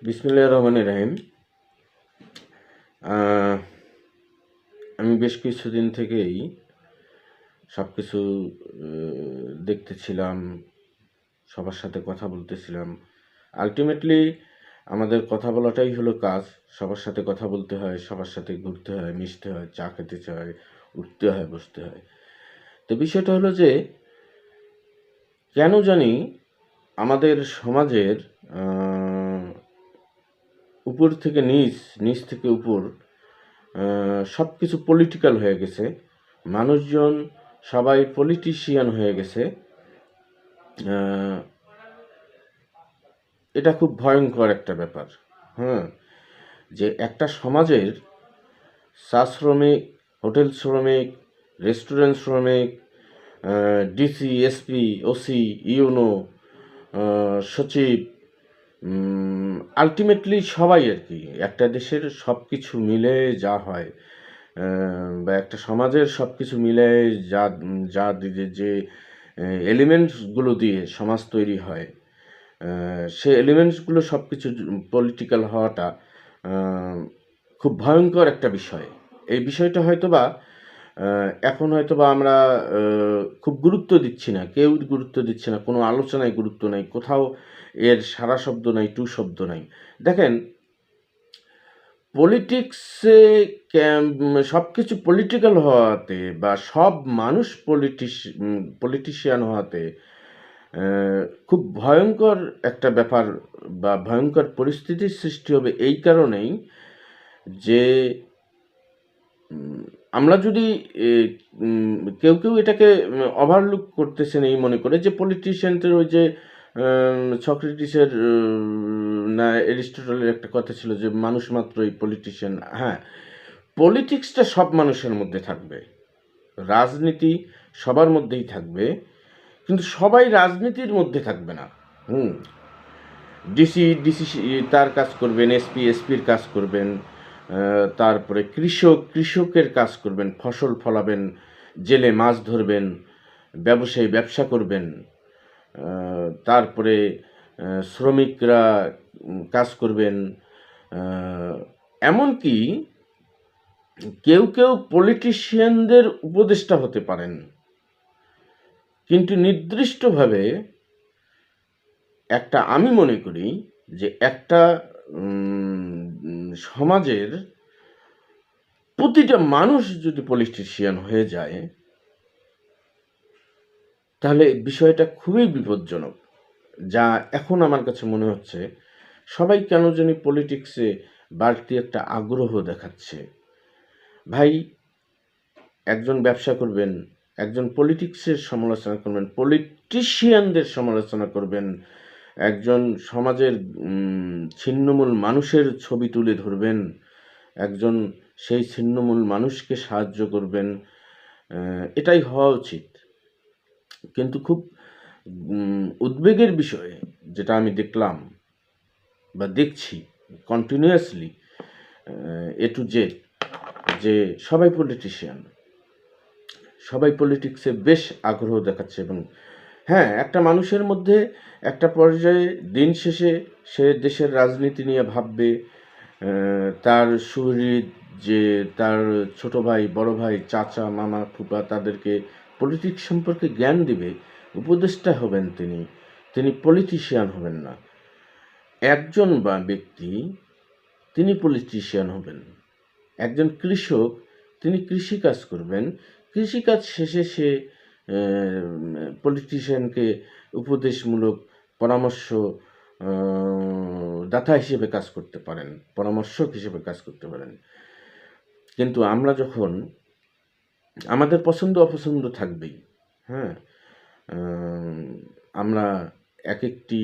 বিসমিল্লাহির রহমানির রহিম। আহ, আমি বেশ কিছুদিন থেকেই সব কিছু দেখতেছিলাম, সবার সাথে কথা বলতেছিলাম। আলটিমেটলি আমাদের কথা বলাটাই হলো কাজ। সবার সাথে কথা বলতে হয়, সবার সাথে ঘুরতে হয়, মিশতে হয়, চা খেতে হয়, উঠতে হয়, বসতে হয়। তো বিষয়টা হলো যে কেন জানি আমাদের সমাজের উপর থেকে নিচ, নিচ থেকে উপর সব কিছু পলিটিক্যাল হয়ে গেছে। মানুষজন সবাই পলিটিশিয়ান হয়ে গেছে। এটা খুব ভয়ঙ্কর একটা ব্যাপার। হ্যাঁ, যে একটা সমাজের চা শ্রমিক, হোটেল শ্রমিক, রেস্টুরেন্ট শ্রমিক, ডিসি, এসপি, ওসি, ইউনো, সচিব, আলটিমেটলি সবাই আর কি একটা দেশের সব কিছু মিলে যা হয়, বা একটা সমাজের সব কিছু মিলে যা যা যে এলিমেন্টসগুলো দিয়ে সমাজ তৈরি হয়, সে এলিমেন্টসগুলো সব কিছু পলিটিক্যাল হওয়াটা খুব ভয়ঙ্কর একটা বিষয়। এই বিষয়টা হয়তোবা এখন হয়তোবা আমরা খুব গুরুত্ব দিচ্ছি না, কেউ গুরুত্ব দিচ্ছে না, কোনো আলোচনায় গুরুত্ব নাই, কোথাও এর সারা শব্দ নাই, টু শব্দ নাই। দেখেন, পলিটিক্সে সব কিছু পলিটিক্যাল হওয়াতে বা সব মানুষ পলিটিশিয়ান হওয়াতে খুব ভয়ঙ্কর একটা ব্যাপার বা ভয়ঙ্কর পরিস্থিতির সৃষ্টি হবে এই কারণেই যে আমরা যদি কেউ কেউ এটাকে ওভারলুক করতেছেন এই মনে করে যে পলিটিশিয়ানদের ওই যে সক্রেটিসের না এরিস্টটলের একটা কথা ছিল যে মানুষ মাত্রই পলিটিশিয়ান। হ্যাঁ, পলিটিক্সটা সব মানুষের মধ্যে থাকবে, রাজনীতি সবার মধ্যেই থাকবে, কিন্তু সবাই রাজনীতির মধ্যে থাকবে না। ডিসি ডিসি তার কাজ করবেন, এসপি এসপির কাজ করবেন, তারপরে কৃষকের কাজ করবেন, ফসল ফলাবেন, জেলে মাছ ধরবেন, ব্যবসায়ী ব্যবসা করবেন, তারপরে শ্রমিকরা কাজ করবেন। এমনকি কেউ কেউ পলিটিশিয়ানদের উপদেষ্টা হতে পারেন, কিন্তু নির্দিষ্টভাবে একটা আমি মনে করি যে একটা সমাজের প্রতিটা মানুষ যদি পলিটিশিয়ান হয়ে যায় তাহলে বিষয়টা খুবই বিপজ্জনক। যা এখন আমার কাছে মনে হচ্ছে সবাই কেন জানি পলিটিক্সে বাড়তি একটা আগ্রহ দেখাচ্ছে। ভাই, একজন ব্যবসা করবেন, একজন পলিটিক্সের সমালোচনা করবেন, পলিটিশিয়ানদের সমালোচনা করবেন, একজন সমাজের ছিন্নমূল মানুষের ছবি তুলে ধরবেন, একজন সেই ছিন্নমূল মানুষকে সাহায্য করবেন, এটাই হওয়া উচিত। কিন্তু খুব উদ্বেগের বিষয় যেটা আমি দেখলাম বা দেখছি কন্টিনিউয়াসলি এ টু জেড, যে সবাই পলিটিশিয়ান, সবাই পলিটিক্সে বেশ আগ্রহ দেখাচ্ছে। এবং হ্যাঁ, একটা মানুষের মধ্যে একটা পর্যায়ে দিন শেষে সে দেশের রাজনীতি নিয়ে ভাববে, তার সুহৃদ, যে তার ছোট ভাই, বড় ভাই, চাচা, মামা, ফুপা তাদেরকে পলিটিক্স সম্পর্কে জ্ঞান দিবে, উপদেষ্টা হবেন তিনি, তিনি পলিটিশিয়ান হবেন না। একজন বা ব্যক্তি তিনি পলিটিশিয়ান হবেন, একজন কৃষক তিনি কৃষিকাজ করবেন, কৃষিকাজ শেষে সে পলিটিশিয়ানকে উপদেশমূলক পরামর্শ দাতা হিসেবে কাজ করতে পারেন, পরামর্শক হিসেবে কাজ করতে পারেন। কিন্তু আমরা যখন আমাদের পছন্দ অপছন্দ থাকবেই, হ্যাঁ, আমরা এক একটি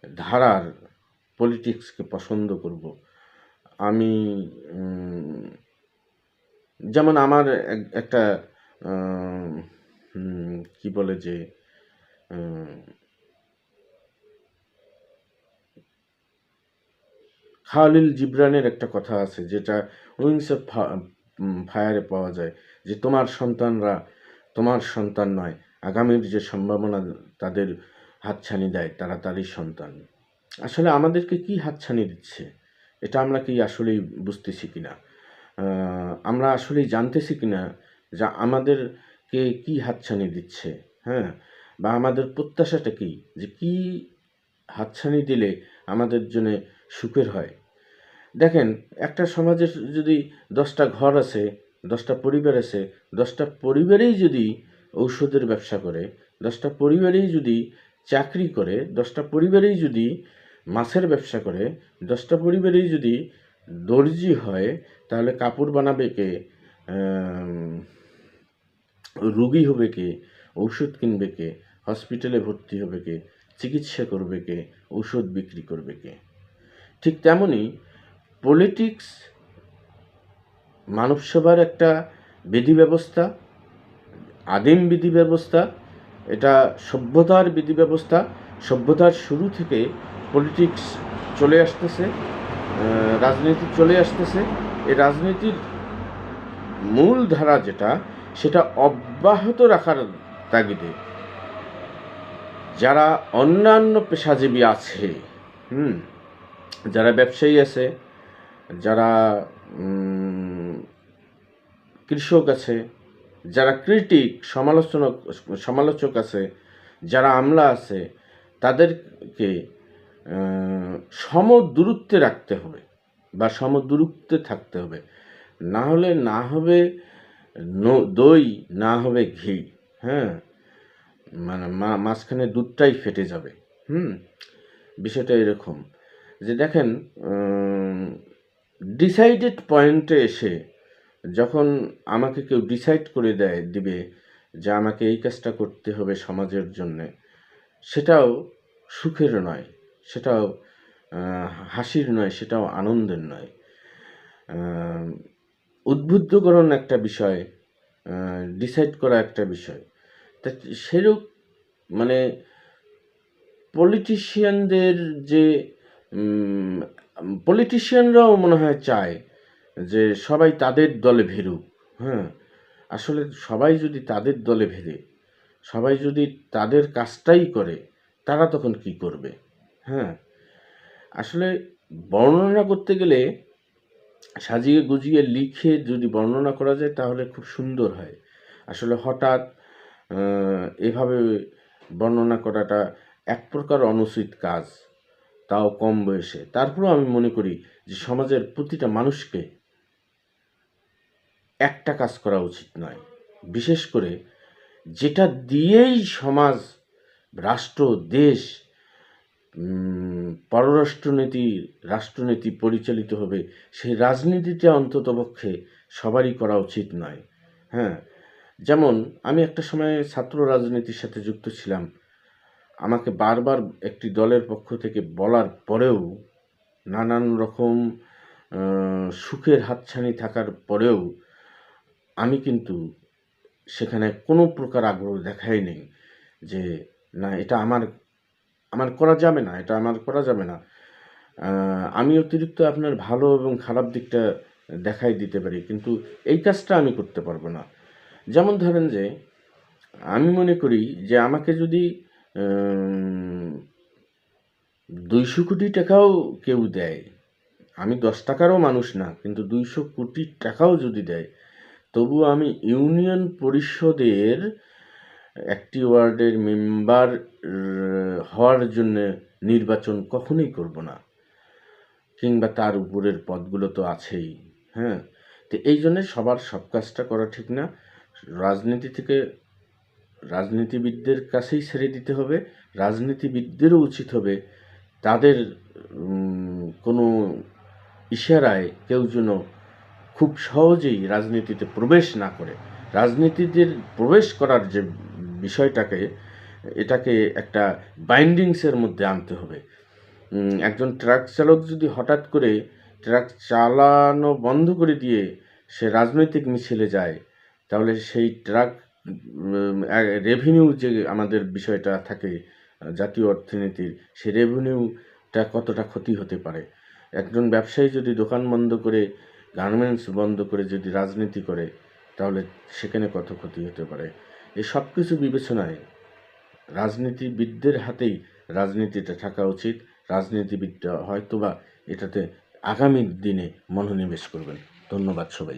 ধারার পলিটিক্সকে পছন্দ করব। আমি যেমন আমার একটা কি বলে যে খালিল জিবরানের একটা কথা আছে যেটা উইংস অফ ফায়ারে পাওয়া যায়, যে তোমার সন্তানরা তোমার সন্তান নয়, আগামীর যে সম্ভাবনা তাদের হাতছানি দেয় তারা তারই সন্তান। আসলে আমাদেরকে কি হাতছানি দিচ্ছে, এটা আমরা কি আসলেই বুঝতেছি কিনা, আমরা আসলেই জানতেছি কিনা যে আমাদেরকে কি হাতছানি দিচ্ছে, হ্যাঁ, বা আমাদের প্রত্যাশাটা কি, যে কি হাতছানি দিলে আমাদের জন্য সুখের হয়। দেখেন, একটা সমাজের যদি 10টা ঘর আছে, 10টা পরিবার আছে, 10টা পরিবারেই যদি ঔষধের ব্যবসা করে, 10টা পরিবারেই যদি চাকরি করে, 10টা পরিবারেই যদি মাছের ব্যবসা করে, 10টা পরিবারেই যদি দর্জি হয়, তাহলে কাপড় বানাবে কে, রুগী হবে কে, ঔষধ কিনবে কে, হসপিটালে ভর্তি হবে কে, চিকিৎসা করবে কে, ঔষধ বিক্রি করবে কে। ঠিক তেমনই পলিটিক্স মানব সভার একটা বিধি ব্যবস্থা, আদিম বিধি ব্যবস্থা, এটা সভ্যতার বিধি ব্যবস্থা। সভ্যতার শুরু থেকে পলিটিক্স চলে আসতেছে, রাজনীতি চলে আসতেছে। এই রাজনীতির মূল ধারা যেটা, সেটা অব্যাহত রাখার তাগিদে যারা অন্যান্য পেশাজীবী আছে, যারা ব্যবসায়ী আছে, যারা কৃষক আছে, যারা ক্রিটিক সমালোচক আছে, যারা আমলা আছে, তাদেরকে সমদূরত্বে রাখতে হবে বা সমদূরত্বে থাকতে হবে। না হলে না হবে দই, না হবে ঘি, হ্যাঁ, মানে মাঝখানে দুধটাই ফেটে যাবে। বিষয়টা এরকম যে দেখেন, ডিসাইডেড পয়েন্টে এসে যখন আমাকে কেউ ডিসাইড করে দিবে যে আমাকে এই কাজটা করতে হবে সমাজের জন্যে, সেটাও সুখের নয়, সেটাও হাসির নয়, সেটাও আনন্দের নয়, উদ্বুদ্ধকরণ একটা বিষয়, ডিসাইড করা একটা বিষয়। তা সেরূপ মানে পলিটিশিয়ানরাও মনে হয় চায় যে সবাই তাদের দলে ভিড়ুক। হ্যাঁ, আসলে সবাই যদি তাদের দলে ভিড়ে, সবাই যদি তাদের কাজটাই করে, তারা তখন কি করবে? হ্যাঁ, আসলে বর্ণনা করতে গেলে সাজিয়ে গুজিয়ে লিখে যদি বর্ণনা করা যায় তাহলে খুব সুন্দর হয়। আসলে হঠাৎ এভাবে বর্ণনা করাটা এক প্রকার অনুচিত কাজ, তাও কম বয়সে। তারপরেও আমি মনে করি যে সমাজের প্রতিটা মানুষকে একটা কাজ করা উচিত নয়, বিশেষ করে যেটা দিয়েই সমাজ, রাষ্ট্র, দেশ, রাষ্ট্রনীতি পরিচালিত হবে, সেই রাজনীতিটা অন্ততপক্ষে সবারই করা উচিত নয়। হ্যাঁ, যেমন আমি একটা সময় ছাত্র রাজনীতির সাথে যুক্ত ছিলাম। আমাকে বারবার একটি দলের পক্ষ থেকে বলার পরেও, নানান রকম সুখের হাতছানি থাকার পরেও আমি কিন্তু সেখানে কোনো প্রকার আগ্রহ দেখাইনি যে না, এটা আমার করা যাবে না, এটা আমার করা যাবে না। আমি অতিরিক্ত আপনার ভালো এবং খারাপ দিকটা দেখাই দিতে পারি, কিন্তু এই কাজটা আমি করতে পারবো না। যেমন ধরেন যে আমি মনে করি যে আমাকে যদি 200 কোটি টাকাও কেউ দেয়, আমি 10 টাকারও মানুষ না, কিন্তু 200 কোটি টাকাও যদি দেয়, তবুও আমি ইউনিয়ন পরিষদের একটি ওয়ার্ডের মেম্বার হওয়ার জন্য নির্বাচন কখনোই করব না, কিংবা তার উপরের পদগুলো তো আছেই। হ্যাঁ, তো এই জন্যে সবার সব কাজটা করা ঠিক না। রাজনীতিবিদদের কাছেই ছেড়ে দিতে হবে। রাজনীতিবিদদেরও উচিত হবে তাদের কোনো ইশারায় কেউ যেন খুব সহজেই রাজনীতিতে প্রবেশ না করে। রাজনীতিতে প্রবেশ করার যে বিষয়টাকে, এটাকে একটা বাইন্ডিংসের মধ্যে আনতে হবে। একজন ট্রাক চালক যদি হঠাৎ করে ট্রাক চালানো বন্ধ করে দিয়ে সে রাজনৈতিক মিছিলে যায়, তাহলে সেই ট্রাক রেভিনিউ যে আমাদের বিষয়টা থাকে জাতীয় অর্থনীতির, সেই রেভিনিউটা কতটা ক্ষতি হতে পারে। একজন ব্যবসায়ী যদি দোকান বন্ধ করে, গার্মেন্টস বন্ধ করে যদি রাজনীতি করে, তাহলে সেখানে কত ক্ষতি হতে পারে। এই সব কিছু বিবেচনায় রাজনীতিবিদদের হাতেই রাজনীতিটা থাকা উচিত। রাজনীতিবিদরা হয়তোবা এটাতে আগামী দিনে মনোনিবেশ করবেন। ধন্যবাদ সবাই।